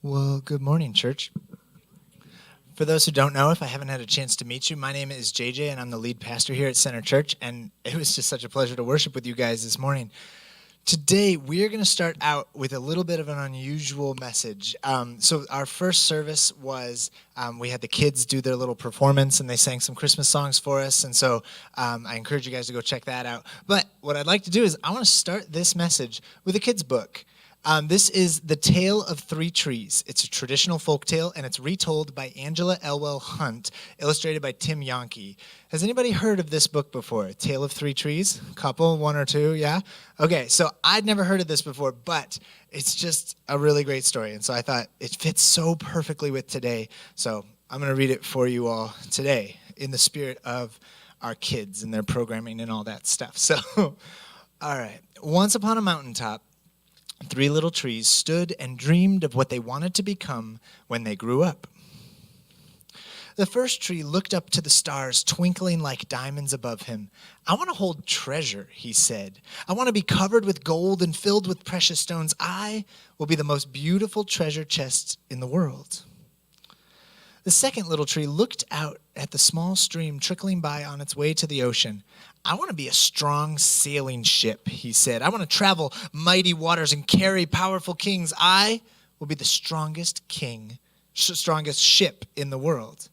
Well, good morning, church. For those who don't know, if I haven't had a chance to meet you, my name is JJ, and I'm the lead pastor here at Center Church, and it was just such a pleasure to worship with you guys this morning. Today, we're going to start out with a little bit of an unusual message. So our first service was, we had the kids do their little performance, and they sang some Christmas songs for us, and so I encourage you guys to go check that out. But what I'd like to do is I want to start this message with a kid's book. This is The Tale of Three Trees. It's a traditional folk tale, and it's retold by Angela Elwell Hunt, illustrated by Tim Yonke. Has anybody heard of this book before? Tale of Three Trees? Couple, one or two, yeah? Okay, so I'd never heard of this before, but it's just a really great story, and so I thought it fits so perfectly with today. So I'm going to read it for you all today in the spirit of our kids and their programming and all that stuff. So, all right. Once upon a mountaintop, three little trees stood and dreamed of what they wanted to become when they grew up. The first tree looked up to the stars twinkling like diamonds above him. "I want to hold treasure," he said. "I want to be covered with gold and filled with precious stones. I will be the most beautiful treasure chest in the world." The second little tree looked out at the small stream trickling by on its way to the ocean. "I want to be a strong sailing ship," he said. "I want to travel mighty waters and carry powerful kings. I will be the strongest ship in the world."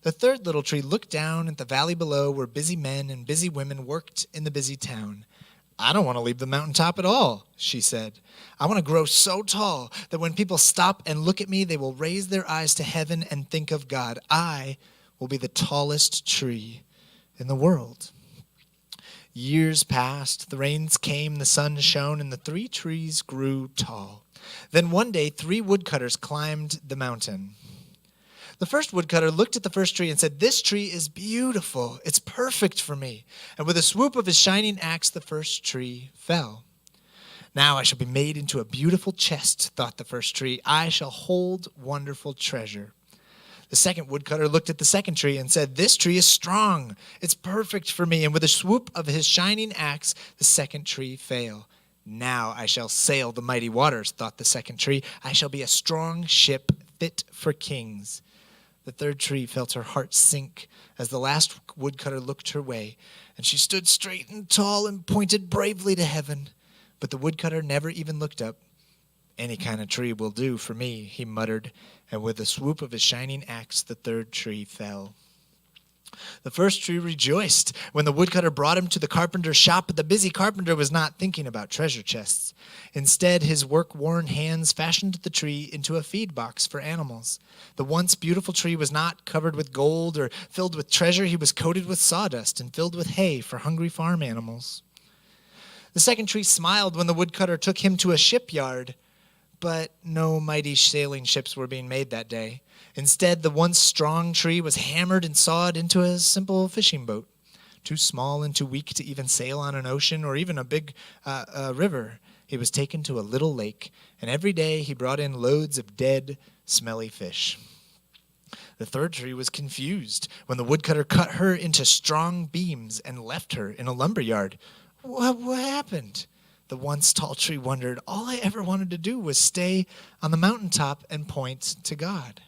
The third little tree looked down at the valley below where busy men and busy women worked in the busy town. "I don't want to leave the mountaintop at all," she said. "I want to grow so tall that when people stop and look at me, they will raise their eyes to heaven and think of God. I will be the tallest tree in the world." Years passed, the rains came, the sun shone, and the three trees grew tall. Then one day, three woodcutters climbed the mountain. The first woodcutter looked at the first tree and said, "This tree is beautiful. It's perfect for me." And with a swoop of his shining axe, the first tree fell. "Now I shall be made into a beautiful chest," thought the first tree. "I shall hold wonderful treasure." The second woodcutter looked at the second tree and said, "This tree is strong. It's perfect for me." And with a swoop of his shining axe, the second tree fell. "Now I shall sail the mighty waters," thought the second tree. "I shall be a strong ship fit for kings." The third tree felt her heart sink as the last woodcutter looked her way, and she stood straight and tall and pointed bravely to heaven. But the woodcutter never even looked up. "Any kind of tree will do for me," he muttered, and with a swoop of his shining axe, the third tree fell. The first tree rejoiced when the woodcutter brought him to the carpenter's shop, but the busy carpenter was not thinking about treasure chests. Instead, his work-worn hands fashioned the tree into a feed box for animals. The once beautiful tree was not covered with gold or filled with treasure. He was coated with sawdust and filled with hay for hungry farm animals. The second tree smiled when the woodcutter took him to a shipyard, but no mighty sailing ships were being made that day. Instead, the once strong tree was hammered and sawed into a simple fishing boat, too small and too weak to even sail on an ocean or even a big river. He was taken to a little lake, and every day he brought in loads of dead, smelly fish. The third tree was confused when the woodcutter cut her into strong beams and left her in a lumber yard. What happened? The once tall tree wondered. All I ever wanted to do was stay on the mountaintop and point to God.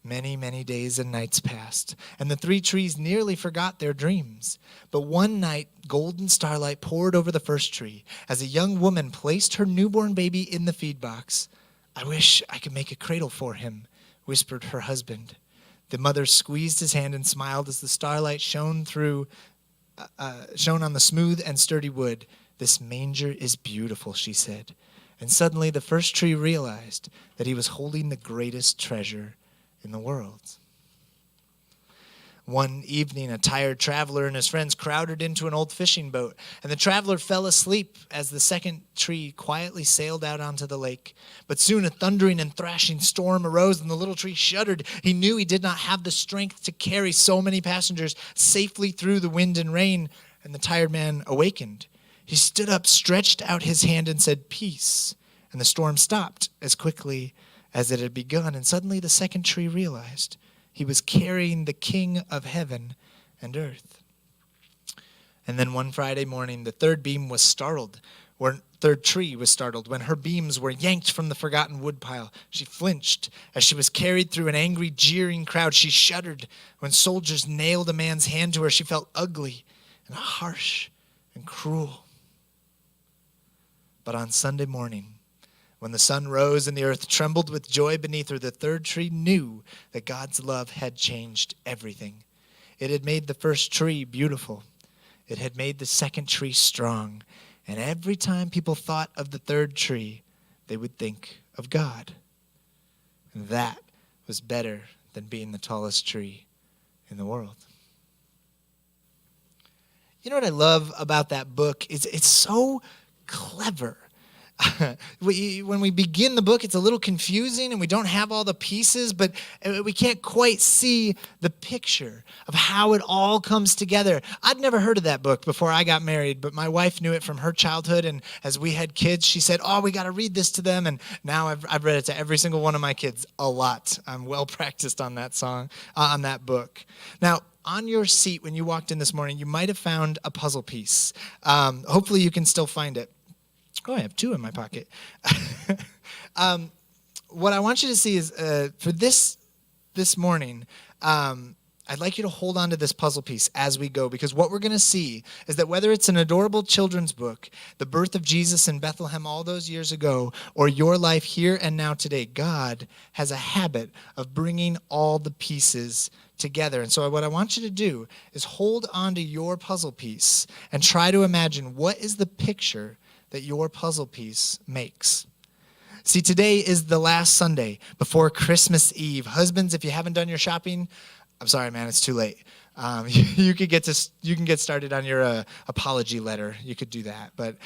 Many, many days and nights passed, and the three trees nearly forgot their dreams. But one night, golden starlight poured over the first tree as a young woman placed her newborn baby in the feed box. "I wish I could make a cradle for him," whispered her husband. The mother squeezed his hand and smiled as the starlight shone on the smooth and sturdy wood. "This manger is beautiful," she said. And suddenly the first tree realized that he was holding the greatest treasure in the world. One evening, a tired traveler and his friends crowded into an old fishing boat, and the traveler fell asleep as the second tree quietly sailed out onto the lake. But soon a thundering and thrashing storm arose, and the little tree shuddered. He knew he did not have the strength to carry so many passengers safely through the wind and rain, and the tired man awakened. He stood up, stretched out his hand, and said, "Peace." And the storm stopped as quickly as it had begun, and suddenly the second tree realized he was carrying the King of heaven and earth. And then one Friday morning, the third beam was startled third tree was startled when her beams were yanked from the forgotten woodpile. She flinched as she was carried through an angry, jeering crowd. She shuddered when soldiers nailed a man's hand to her. She felt ugly and harsh and cruel. But on Sunday morning, when the sun rose and the earth trembled with joy beneath her, the third tree knew that God's love had changed everything. It had made the first tree beautiful. It had made the second tree strong. And every time people thought of the third tree, they would think of God. And that was better than being the tallest tree in the world. You know what I love about that book? It's so clever. When we begin the book, it's a little confusing and we don't have all the pieces, but we can't quite see the picture of how it all comes together. I'd never heard of that book before I got married, but my wife knew it from her childhood, and as we had kids, she said, "Oh, we got to read this to them," and now I've read it to every single one of my kids a lot. I'm well practiced on that book. Now, on your seat when you walked in this morning, you might have found a puzzle piece. Hopefully you can still find it. Oh, I have two in my pocket. What I want you to see is for this morning, I'd like you to hold on to this puzzle piece as we go, because what we're going to see is that whether it's an adorable children's book, the birth of Jesus in Bethlehem all those years ago, or your life here and now today, God has a habit of bringing all the pieces together. And so what I want you to do is hold on to your puzzle piece and try to imagine what is the picture that your puzzle piece makes. See, today is the last Sunday before Christmas Eve. Husbands, if you haven't done your shopping, I'm sorry, man, it's too late. You can get started on your apology letter. You could do that. But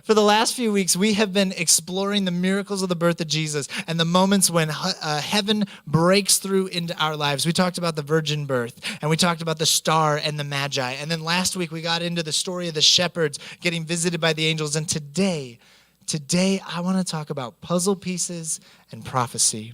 for the last few weeks, we have been exploring the miracles of the birth of Jesus and the moments when heaven breaks through into our lives. We talked about the virgin birth, and we talked about the star and the magi. And then last week, we got into the story of the shepherds getting visited by the angels. And today, I want to talk about puzzle pieces and prophecy.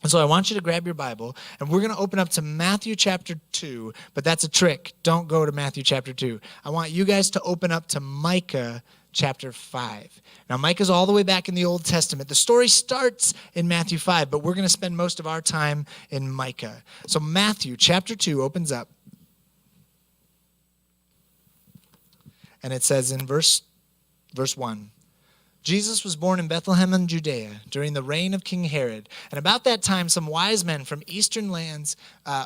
And so I want you to grab your Bible, and we're going to open up to Matthew chapter 2, but that's a trick. Don't go to Matthew chapter 2. I want you guys to open up to Micah chapter 5. Now, Micah's all the way back in the Old Testament. The story starts in Matthew 5, but we're going to spend most of our time in Micah. So Matthew chapter 2 opens up, and it says in verse 1, Jesus was born in Bethlehem in Judea during the reign of King Herod. And about that time, some wise men from eastern lands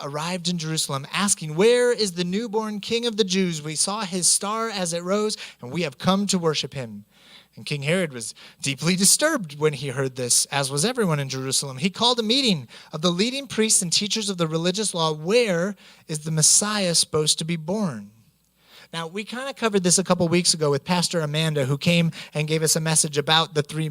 arrived in Jerusalem, asking, "Where is the newborn King of the Jews? We saw his star as it rose, and we have come to worship him." And King Herod was deeply disturbed when he heard this, as was everyone in Jerusalem. He called a meeting of the leading priests and teachers of the religious law. Where is the Messiah supposed to be born? Now, we kind of covered this a couple weeks ago with Pastor Amanda, who came and gave us a message about the three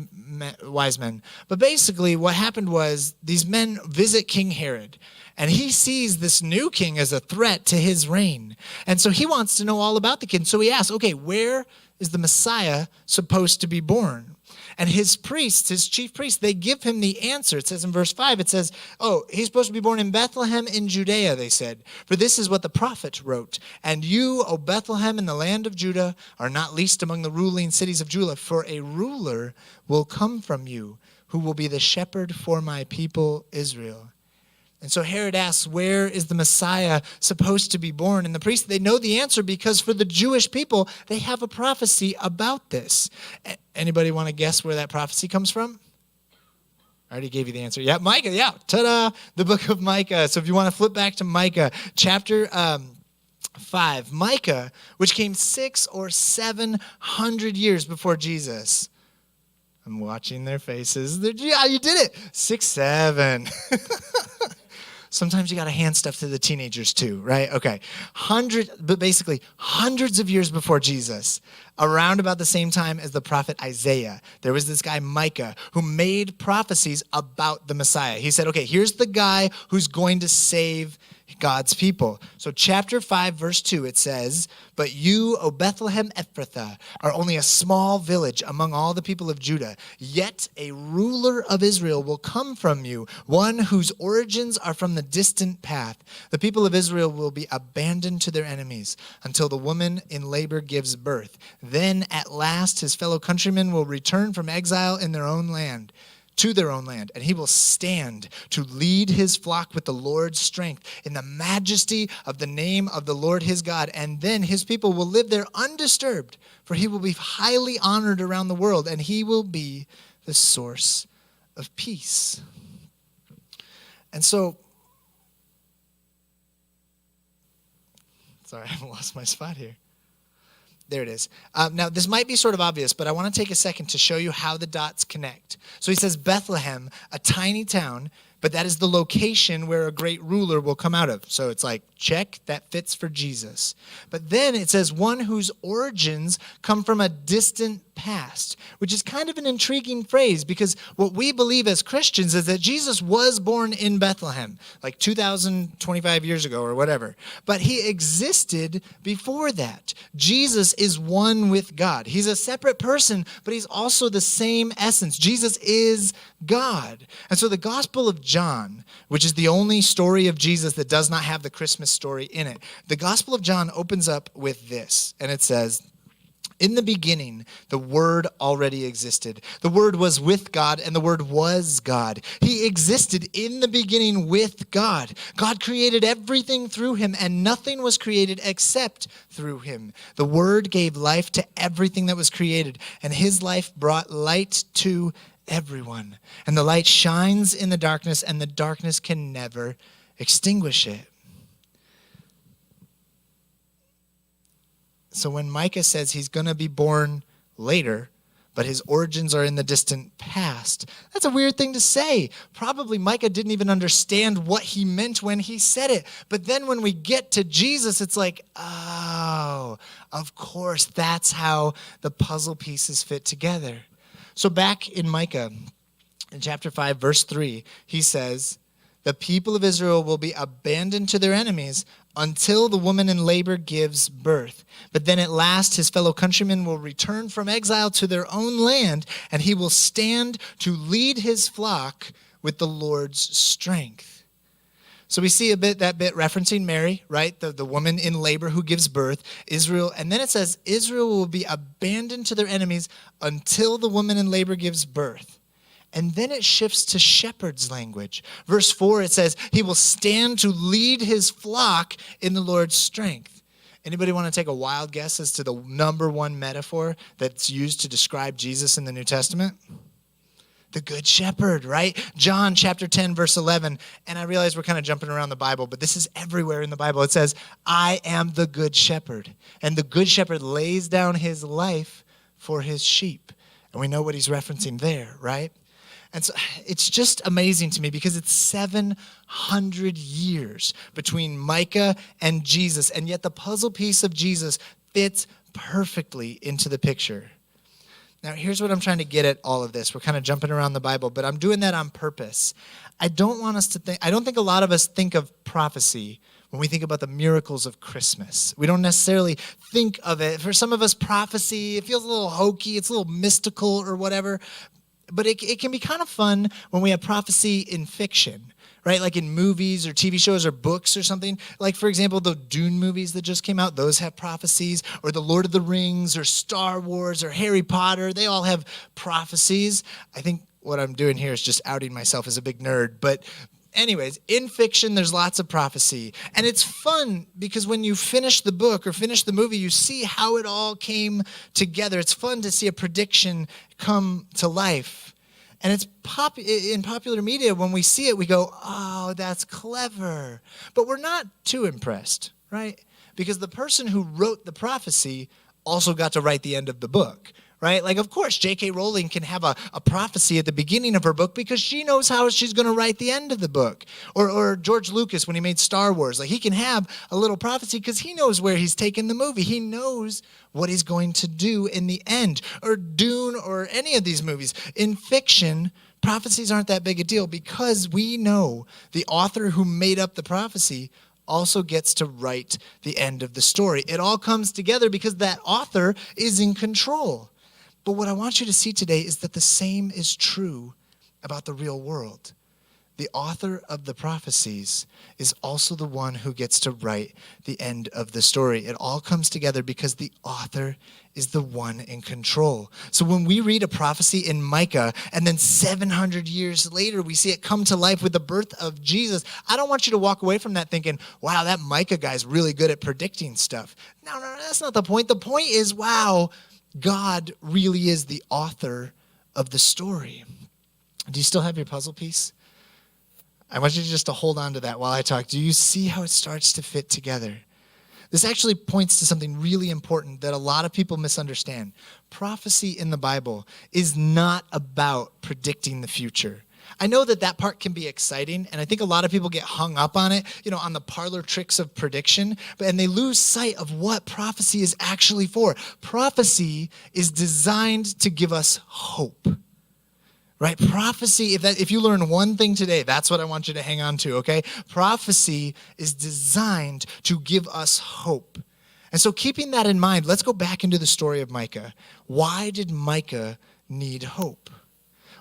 wise men. But basically, what happened was these men visit King Herod, and he sees this new king as a threat to his reign. And so he wants to know all about the kid. So he asks, okay, where is the Messiah supposed to be born? And his priests, his chief priests, they give him the answer. It says in verse 5, it says, "Oh, he's supposed to be born in Bethlehem in Judea," they said. "For this is what the prophet wrote. And you, O Bethlehem, in the land of Judah, are not least among the ruling cities of Judah. For a ruler will come from you, who will be the shepherd for my people Israel." And so Herod asks, where is the Messiah supposed to be born? And the priests, they know the answer because for the Jewish people, they have a prophecy about this. Anybody want to guess where that prophecy comes from? I already gave you the answer. Yeah, Micah, yeah. Ta-da! The book of Micah. So if you want to flip back to Micah, chapter 5. Micah, which came 600 or 700 years before Jesus. I'm watching their faces. Yeah, you did it. 6, 7. Sometimes you got to hand stuff to the teenagers too, right? Okay. Basically hundreds of years before Jesus, around about the same time as the prophet Isaiah, there was this guy Micah who made prophecies about the Messiah. He said, okay, here's the guy who's going to save God's people. So chapter 5, verse 2, it says, "But you, O Bethlehem Ephrathah, are only a small village among all the people of Judah. Yet a ruler of Israel will come from you, one whose origins are from the distant path. The people of Israel will be abandoned to their enemies until the woman in labor gives birth. Then at last his fellow countrymen will return from exile in their own land. To their own land, and he will stand to lead his flock with the Lord's strength in the majesty of the name of the Lord his God. And then his people will live there undisturbed, for he will be highly honored around the world, and he will be the source of peace." And so, sorry, I lost my spot here. There it is. Now, this might be sort of obvious, but I want to take a second to show you how the dots connect. So he says Bethlehem, a tiny town, but that is the location where a great ruler will come out of. So it's like, check, that fits for Jesus. But then it says one whose origins come from a distant past, which is kind of an intriguing phrase because what we believe as Christians is that Jesus was born in Bethlehem, like 2,025 years ago or whatever. But he existed before that. Jesus is one with God. He's a separate person, but he's also the same essence. Jesus is God. And so the Gospel of John, which is the only story of Jesus that does not have the Christmas story in it, the Gospel of John opens up with this, and it says, "In the beginning, the Word already existed. The Word was with God, and the Word was God. He existed in the beginning with God. God created everything through him, and nothing was created except through him. The Word gave life to everything that was created, and his life brought light to everyone. And the light shines in the darkness, and the darkness can never extinguish it." So when Micah says he's going to be born later, but his origins are in the distant past, that's a weird thing to say. Probably Micah didn't even understand what he meant when he said it. But then when we get to Jesus, it's like, oh, of course, that's how the puzzle pieces fit together. So back in Micah, in chapter 5, verse 3, he says, "The people of Israel will be abandoned to their enemies until the woman in labor gives birth. But then at last his fellow countrymen will return from exile to their own land, and he will stand to lead his flock with the Lord's strength." So we see that bit referencing Mary, right? The woman in labor who gives birth, Israel. And then it says, Israel will be abandoned to their enemies until the woman in labor gives birth. And then it shifts to shepherd's language. Verse 4, it says, he will stand to lead his flock in the Lord's strength. Anybody want to take a wild guess as to the number one metaphor that's used to describe Jesus in the New Testament? The good shepherd, right? John chapter 10, verse 11. And I realize we're kind of jumping around the Bible, but this is everywhere in the Bible. It says, "I am the good shepherd. And the good shepherd lays down his life for his sheep." And we know what he's referencing there, right? And so it's just amazing to me because it's 700 years between Micah and Jesus, and yet the puzzle piece of Jesus fits perfectly into the picture. Now, here's what I'm trying to get at all of this. We're kind of jumping around the Bible, but I'm doing that on purpose. I don't think a lot of us think of prophecy when we think about the miracles of Christmas. We don't necessarily think of it. For some of us, prophecy, it feels a little hokey, it's a little mystical or whatever. But it can be kind of fun when we have prophecy in fiction, right? Like in movies or TV shows or books or something. Like, for example, the Dune movies that just came out, those have prophecies. Or the Lord of the Rings or Star Wars or Harry Potter, they all have prophecies. I think what I'm doing here is just outing myself as a big nerd. But anyways, in fiction, there's lots of prophecy. And it's fun because when you finish the book or finish the movie, you see how it all came together. It's fun to see a prediction come to life. And it's in popular media, when we see it, we go, oh, that's clever. But we're not too impressed, right? Because the person who wrote the prophecy also got to write the end of the book, right? Like, of course, J.K. Rowling can have a prophecy at the beginning of her book because she knows how she's going to write the end of the book. Or George Lucas, when he made Star Wars, like, he can have a little prophecy because he knows where he's taking the movie. He knows what he's going to do in the end. Or Dune or any of these movies. In fiction, prophecies aren't that big a deal because we know the author who made up the prophecy also gets to write the end of the story. It all comes together because that author is in control. But what I want you to see today is that the same is true about the real world. The author of the prophecies is also the one who gets to write the end of the story. It all comes together because the author is the one in control. So when we read a prophecy in Micah, and then 700 years later, we see it come to life with the birth of Jesus, I don't want you to walk away from that thinking, wow, that Micah guy's really good at predicting stuff. No, that's not the point. The point is, wow, God really is the author of the story. Do you still have your puzzle piece? I want you just to hold on to that while I talk. Do you see how it starts to fit together? This actually points to something really important that a lot of people misunderstand. Prophecy in the Bible is not about predicting the future. I know that part can be exciting, and I think a lot of people get hung up on it, on the parlor tricks of prediction, and they lose sight of what prophecy is actually for. Prophecy is designed to give us hope. Right? Prophecy, if you learn one thing today, that's what I want you to hang on to, okay? Prophecy is designed to give us hope. And so keeping that in mind, let's go back into the story of Micah. Why did Micah need hope?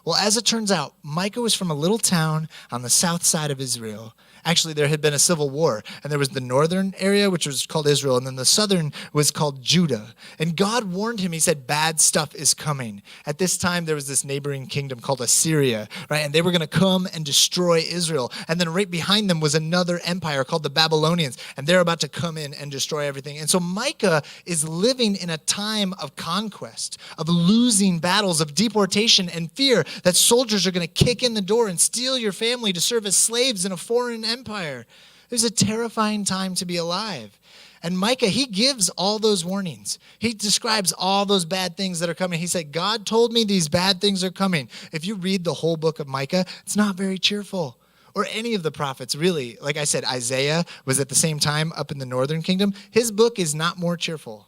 Well, as it turns out, Micah was from a little town on the south side of Israel. Actually, there had been a civil war, and there was the northern area, which was called Israel, and then the southern was called Judah. And God warned him, he said, bad stuff is coming. At this time, there was this neighboring kingdom called Assyria, right? And they were going to come and destroy Israel. And then right behind them was another empire called the Babylonians, and they're about to come in and destroy everything. And so Micah is living in a time of conquest, of losing battles, of deportation and fear that soldiers are going to kick in the door and steal your family to serve as slaves in a foreign empire. It was a terrifying time to be alive. And Micah, he gives all those warnings. He describes all those bad things that are coming. He said, God told me these bad things are coming. If you read the whole book of Micah, it's not very cheerful. Or any of the prophets, really. Like I said, Isaiah was at the same time up in the northern kingdom. His book is not more cheerful.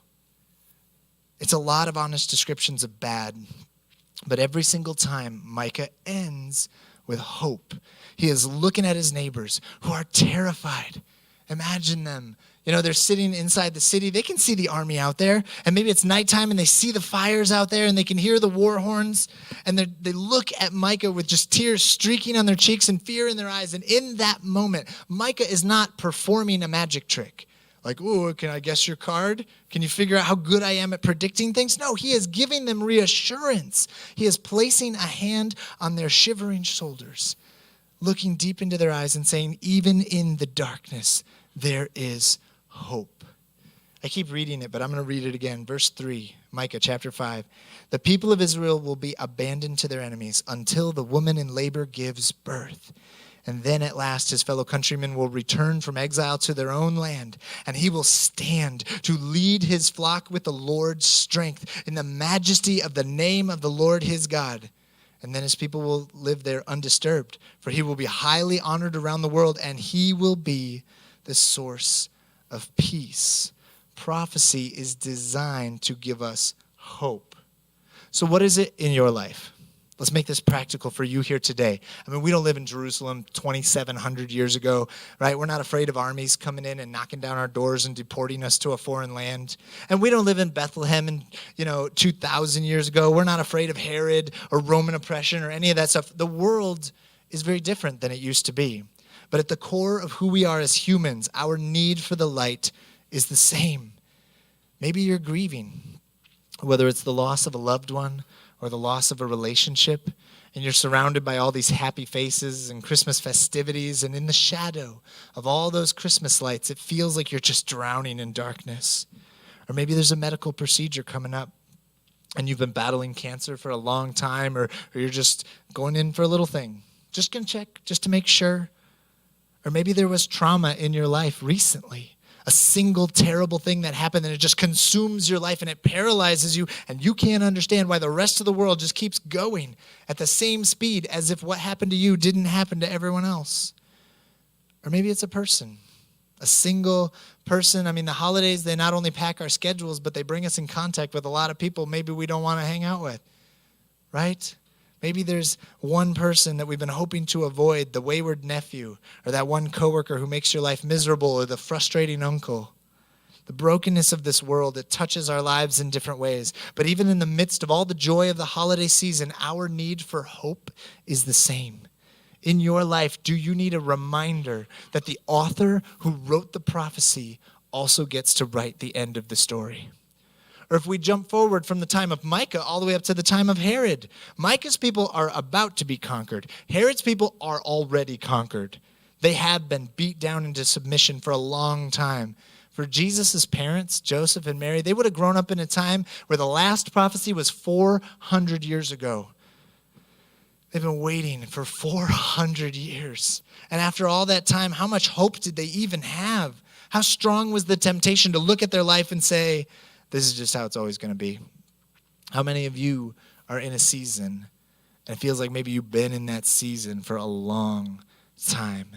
It's a lot of honest descriptions of bad. But every single time, Micah ends with hope. He is looking at his neighbors who are terrified. Imagine them. They're sitting inside the city. They can see the army out there. And maybe it's nighttime and they see the fires out there and they can hear the war horns. And they look at Micah with just tears streaking on their cheeks and fear in their eyes. And in that moment, Micah is not performing a magic trick. Like, ooh, can I guess your card? Can you figure out how good I am at predicting things? No, he is giving them reassurance. He is placing a hand on their shivering shoulders, looking deep into their eyes and saying, even in the darkness, there is hope. I keep reading it, but I'm going to read it again. Verse 3, Micah chapter 5. The people of Israel will be abandoned to their enemies until the woman in labor gives birth. And then at last his fellow countrymen will return from exile to their own land, and he will stand to lead his flock with the Lord's strength in the majesty of the name of the Lord his God. And then his people will live there undisturbed, for he will be highly honored around the world, and he will be the source of peace. Prophecy is designed to give us hope. So what is it in your life? Let's make this practical for you here today. I mean, we don't live in Jerusalem 2,700 years ago, right? We're not afraid of armies coming in and knocking down our doors and deporting us to a foreign land. And we don't live in Bethlehem and, 2,000 years ago. We're not afraid of Herod or Roman oppression or any of that stuff. The world is very different than it used to be. But at the core of who we are as humans, our need for the light is the same. Maybe you're grieving, whether it's the loss of a loved one or the loss of a relationship, and you're surrounded by all these happy faces and Christmas festivities, and in the shadow of all those Christmas lights, it feels like you're just drowning in darkness. Or maybe there's a medical procedure coming up, and you've been battling cancer for a long time, or you're just going in for a little thing. Just gonna check, just to make sure. Or maybe there was trauma in your life recently. A single terrible thing that happened and it just consumes your life and it paralyzes you, and you can't understand why the rest of the world just keeps going at the same speed as if what happened to you didn't happen to everyone else. Or maybe it's a person, a single person. I mean, the holidays, they not only pack our schedules, but they bring us in contact with a lot of people maybe we don't want to hang out with, right? Maybe there's one person that we've been hoping to avoid, the wayward nephew, or that one coworker who makes your life miserable, or the frustrating uncle. The brokenness of this world, it touches our lives in different ways. But even in the midst of all the joy of the holiday season, our need for hope is the same. In your life, do you need a reminder that the author who wrote the prophecy also gets to write the end of the story? Or if we jump forward from the time of Micah all the way up to the time of Herod, Micah's people are about to be conquered. Herod's people are already conquered. They have been beat down into submission for a long time. For Jesus' parents, Joseph and Mary, they would have grown up in a time where the last prophecy was 400 years ago. They've been waiting for 400 years. And after all that time, how much hope did they even have? How strong was the temptation to look at their life and say, this is just how it's always going to be? How many of you are in a season, and it feels like maybe you've been in that season for a long time?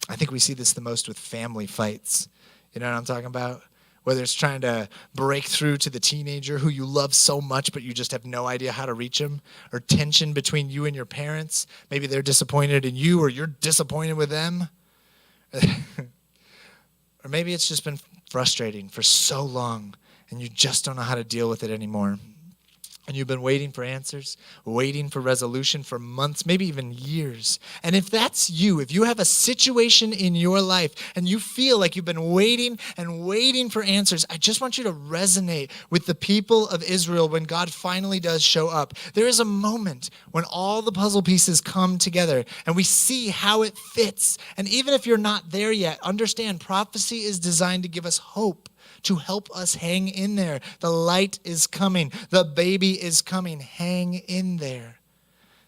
I think we see this the most with family fights. You know what I'm talking about? Whether it's trying to break through to the teenager who you love so much, but you just have no idea how to reach them, or tension between you and your parents. Maybe they're disappointed in you, or you're disappointed with them. Or maybe it's just been frustrating for so long, and you just don't know how to deal with it anymore. And you've been waiting for answers, waiting for resolution for months, maybe even years. And if that's you, if you have a situation in your life and you feel like you've been waiting and waiting for answers, I just want you to resonate with the people of Israel when God finally does show up. There is a moment when all the puzzle pieces come together and we see how it fits. And even if you're not there yet, understand prophecy is designed to give us hope, to help us hang in there. The light is coming. The baby is coming. Hang in there.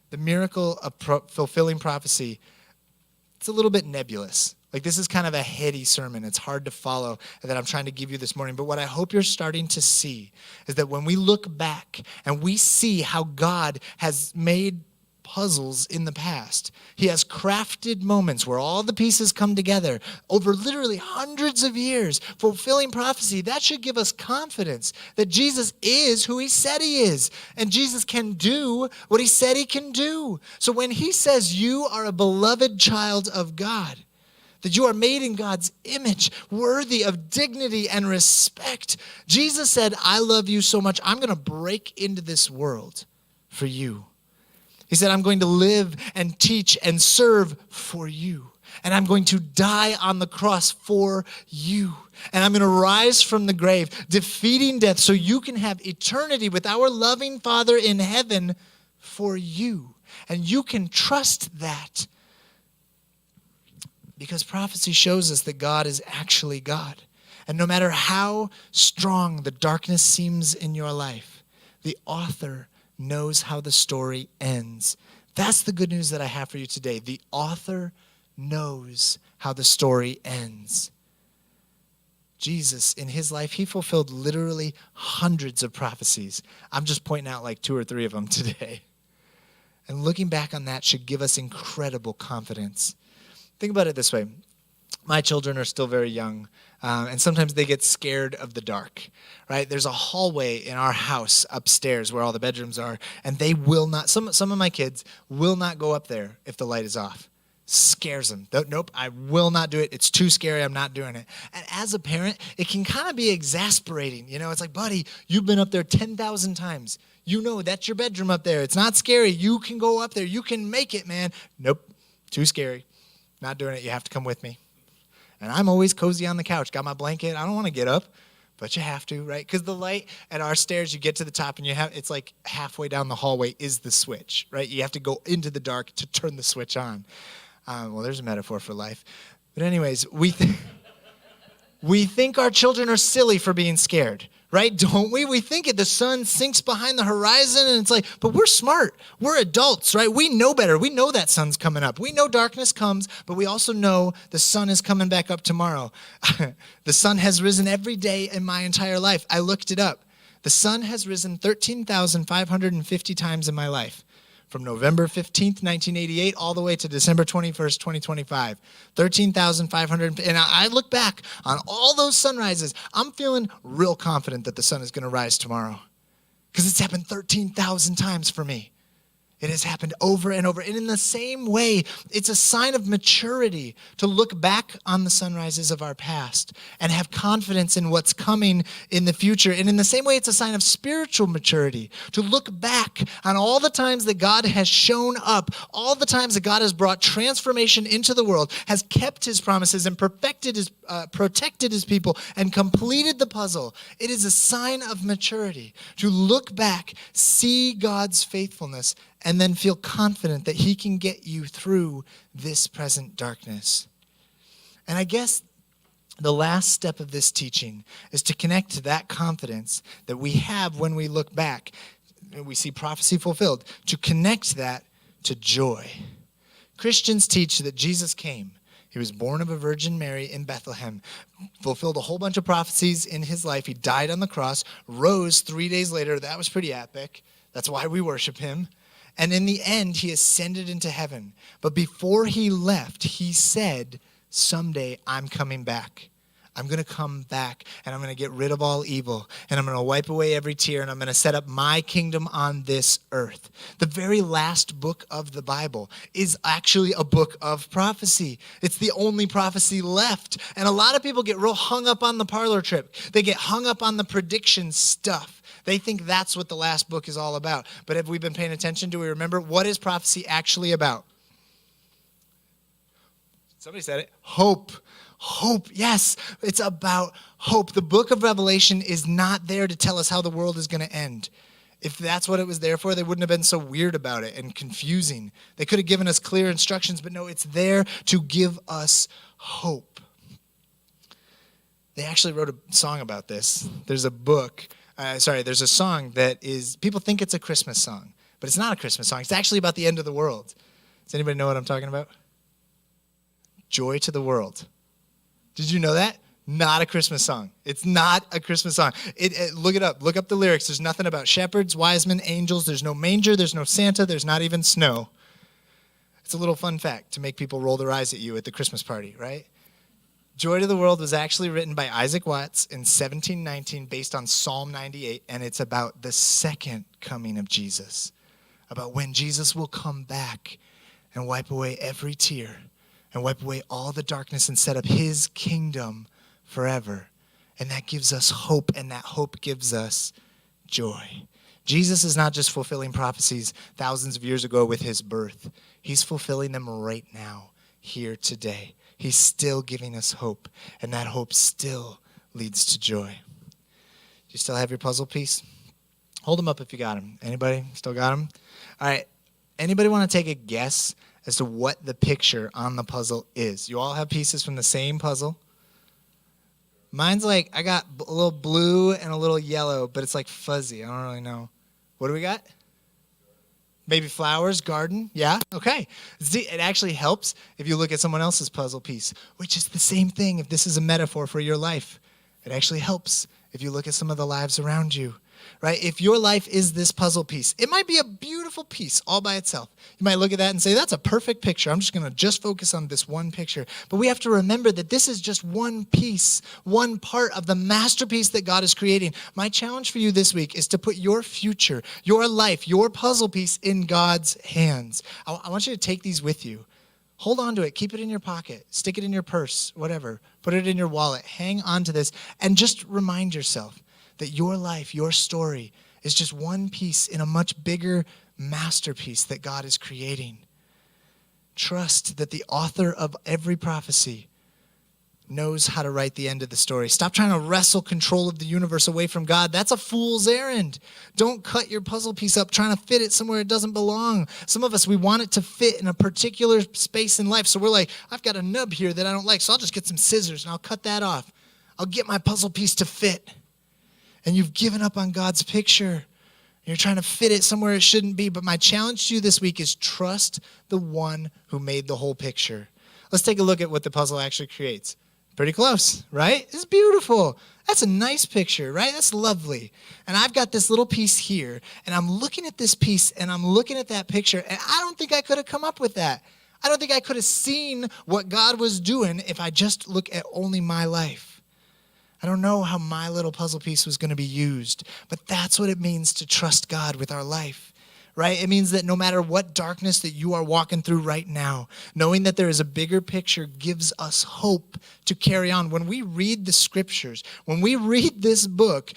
The miracle of fulfilling prophecy, it's a little bit nebulous. Like, this is kind of a heady sermon. It's hard to follow that I'm trying to give you this morning. But what I hope you're starting to see is that when we look back and we see how God has made puzzles in the past, he has crafted moments where all the pieces come together over literally hundreds of years, fulfilling prophecy. That should give us confidence that Jesus is who he said he is, and Jesus can do what he said he can do. So when he says you are a beloved child of God, that you are made in God's image, worthy of dignity and respect, Jesus said, I love you so much, I'm going to break into this world for you. He said, I'm going to live and teach and serve for you. And I'm going to die on the cross for you. And I'm going to rise from the grave, defeating death so you can have eternity with our loving Father in heaven for you. And you can trust that, because prophecy shows us that God is actually God. And no matter how strong the darkness seems in your life, the author knows how the story ends. That's the good news that I have for you today. The author knows how the story ends. Jesus, in his life, he fulfilled literally hundreds of prophecies. I'm just pointing out like 2 or 3 of them today. And looking back on that should give us incredible confidence. Think about it this way. My children are still very young, and sometimes they get scared of the dark, right? There's a hallway in our house upstairs where all the bedrooms are, and they will not, some of my kids will not go up there if the light is off. Scares them. Nope, I will not do it. It's too scary. I'm not doing it. And as a parent, it can kind of be exasperating. You know, it's like, buddy, you've been up there 10,000 times. You know that's your bedroom up there. It's not scary. You can go up there. You can make it, man. Nope, too scary. Not doing it. You have to come with me. And I'm always cozy on the couch. Got my blanket. I don't want to get up, but you have to, right? Because the light at our stairs, you get to the top and it's like halfway down the hallway is the switch, right? You have to go into the dark to turn the switch on. Well, there's a metaphor for life. But anyways, we think our children are silly for being scared, right? Don't we? We think the sun sinks behind the horizon and it's like, but we're smart. We're adults, right? We know better. We know that sun's coming up. We know darkness comes, but we also know the sun is coming back up tomorrow. The sun has risen every day in my entire life. I looked it up. The sun has risen 13,550 times in my life. From November 15th, 1988, all the way to December 21st, 2025. 13,500. And I look back on all those sunrises. I'm feeling real confident that the sun is going to rise tomorrow, because it's happened 13,000 times for me. It has happened over and over. And in the same way, it's a sign of maturity to look back on the sunrises of our past and have confidence in what's coming in the future. And in the same way, it's a sign of spiritual maturity to look back on all the times that God has shown up, all the times that God has brought transformation into the world, has kept his promises and protected his people and completed the puzzle. It is a sign of maturity to look back, see God's faithfulness, and then feel confident that he can get you through this present darkness. And I guess the last step of this teaching is to connect to that confidence that we have when we look back and we see prophecy fulfilled, to connect that to joy. Christians teach that Jesus came. He was born of a Virgin Mary in Bethlehem, fulfilled a whole bunch of prophecies in his life. He died on the cross, rose 3 days later. That was pretty epic. That's why we worship him. And in the end, he ascended into heaven. But before he left, he said, someday I'm coming back. I'm going to come back, and I'm going to get rid of all evil, and I'm going to wipe away every tear, and I'm going to set up my kingdom on this earth. The very last book of the Bible is actually a book of prophecy. It's the only prophecy left. And a lot of people get real hung up on the parlor trick. They get hung up on the prediction stuff. They think that's what the last book is all about. But have we been paying attention? Do we remember? What is prophecy actually about? Somebody said it. Hope. Hope. Yes, it's about hope. The book of Revelation is not there to tell us how the world is going to end. If that's what it was there for, they wouldn't have been so weird about it and confusing. They could have given us clear instructions, but no, it's there to give us hope. They actually wrote a song about this. There's a song that is, people think it's a Christmas song, but it's not a Christmas song. It's actually about the end of the world. Does anybody know what I'm talking about? Joy to the World. Did you know that? Not a Christmas song. It's not a Christmas song. Look it up. Look up the lyrics. There's nothing about shepherds, wise men, angels. There's no manger. There's no Santa. There's not even snow. It's a little fun fact to make people roll their eyes at you at the Christmas party, right? Joy to the World was actually written by Isaac Watts in 1719 based on Psalm 98, and it's about the second coming of Jesus, about when Jesus will come back and wipe away every tear and wipe away all the darkness and set up his kingdom forever. And that gives us hope, and that hope gives us joy. Jesus is not just fulfilling prophecies thousands of years ago with his birth. He's fulfilling them right now, here today. He's still giving us hope, and that hope still leads to joy. Do you still have your puzzle piece? Hold them up if you got them. Anybody still got them? All right. Anybody want to take a guess as to what the picture on the puzzle is? You all have pieces from the same puzzle. Mine's like, I got a little blue and a little yellow, but it's like fuzzy. I don't really know. What do we got? Maybe flowers, garden. Yeah, okay. See, it actually helps if you look at someone else's puzzle piece, which is the same thing if this is a metaphor for your life. It actually helps if you look at some of the lives around you, right? If your life is this puzzle piece, it might be a beautiful piece all by itself. You might look at that and say, that's a perfect picture. I'm just going to focus on this one picture. But we have to remember that this is just one piece, one part of the masterpiece that God is creating. My challenge for you this week is to put your future, your life, your puzzle piece in God's hands. I want you to take these with you. Hold on to it. Keep it in your pocket. Stick it in your purse, whatever. Put it in your wallet. Hang on to this and just remind yourself that your life, your story is just one piece in a much bigger masterpiece that God is creating. Trust that the author of every prophecy knows how to write the end of the story. Stop trying to wrestle control of the universe away from God. That's a fool's errand. Don't cut your puzzle piece up trying to fit it somewhere it doesn't belong. Some of us, we want it to fit in a particular space in life. So we're like, I've got a nub here that I don't like, so I'll just get some scissors and I'll cut that off. I'll get my puzzle piece to fit. And you've given up on God's picture. You're trying to fit it somewhere it shouldn't be. But my challenge to you this week is trust the one who made the whole picture. Let's take a look at what the puzzle actually creates. Pretty close, right? It's beautiful. That's a nice picture, right? That's lovely. And I've got this little piece here, and I'm looking at this piece, and I'm looking at that picture, and I don't think I could have come up with that. I don't think I could have seen what God was doing if I just look at only my life. I don't know how my little puzzle piece was going to be used, but that's what it means to trust God with our life, right? It means that no matter what darkness that you are walking through right now, knowing that there is a bigger picture gives us hope to carry on. When we read the scriptures, when we read this book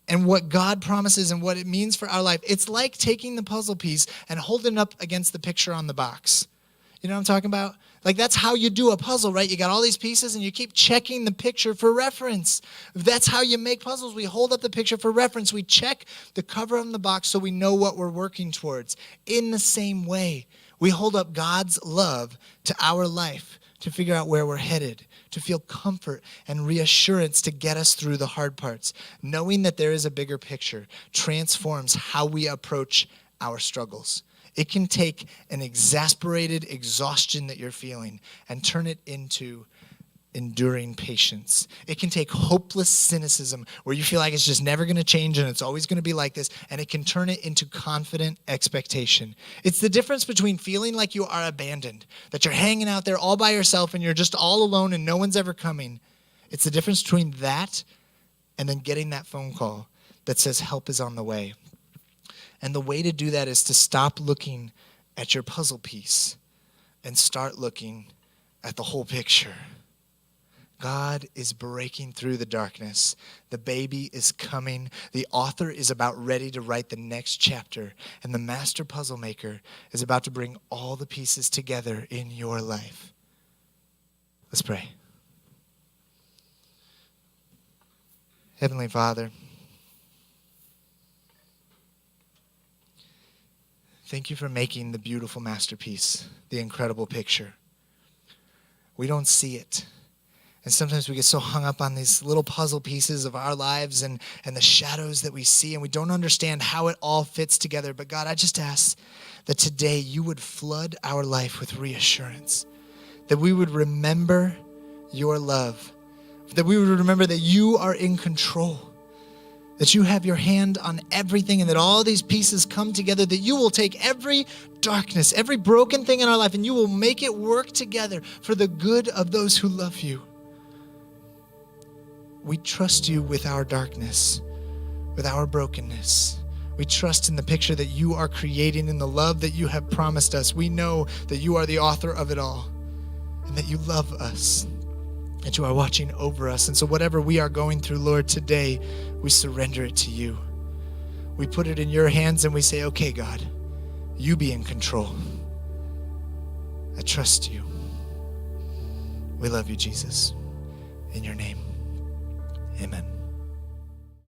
and what God promises and what it means for our life, it's like taking the puzzle piece and holding it up against the picture on the box. You know what I'm talking about? Like, that's how you do a puzzle, right? You got all these pieces and you keep checking the picture for reference. That's how you make puzzles. We hold up the picture for reference. We check the cover on the box so we know what we're working towards. In the same way, we hold up God's love to our life to figure out where we're headed, to feel comfort and reassurance to get us through the hard parts. Knowing that there is a bigger picture transforms how we approach our struggles. It can take an exasperated exhaustion that you're feeling and turn it into enduring patience. It can take hopeless cynicism where you feel like it's just never going to change and it's always going to be like this, and it can turn it into confident expectation. It's the difference between feeling like you are abandoned, that you're hanging out there all by yourself and you're just all alone and no one's ever coming. It's the difference between that and then getting that phone call that says help is on the way. And the way to do that is to stop looking at your puzzle piece and start looking at the whole picture. God is breaking through the darkness. The baby is coming. The author is about ready to write the next chapter. And the master puzzle maker is about to bring all the pieces together in your life. Let's pray. Heavenly Father, thank you for making the beautiful masterpiece, the incredible picture. We don't see it. And sometimes we get so hung up on these little puzzle pieces of our lives and the shadows that we see, and we don't understand how it all fits together. But God, I just ask that today you would flood our life with reassurance, that we would remember your love, that we would remember that you are in control, that you have your hand on everything, and that all these pieces come together, that you will take every darkness, every broken thing in our life, and you will make it work together for the good of those who love you. We trust you with our darkness, with our brokenness. We trust in the picture that you are creating, in the love that you have promised us. We know that you are the author of it all, and that you love us, that you are watching over us. And so whatever we are going through, Lord, today, we surrender it to you. We put it in your hands and we say, okay, God, you be in control. I trust you. We love you, Jesus. In your name, amen.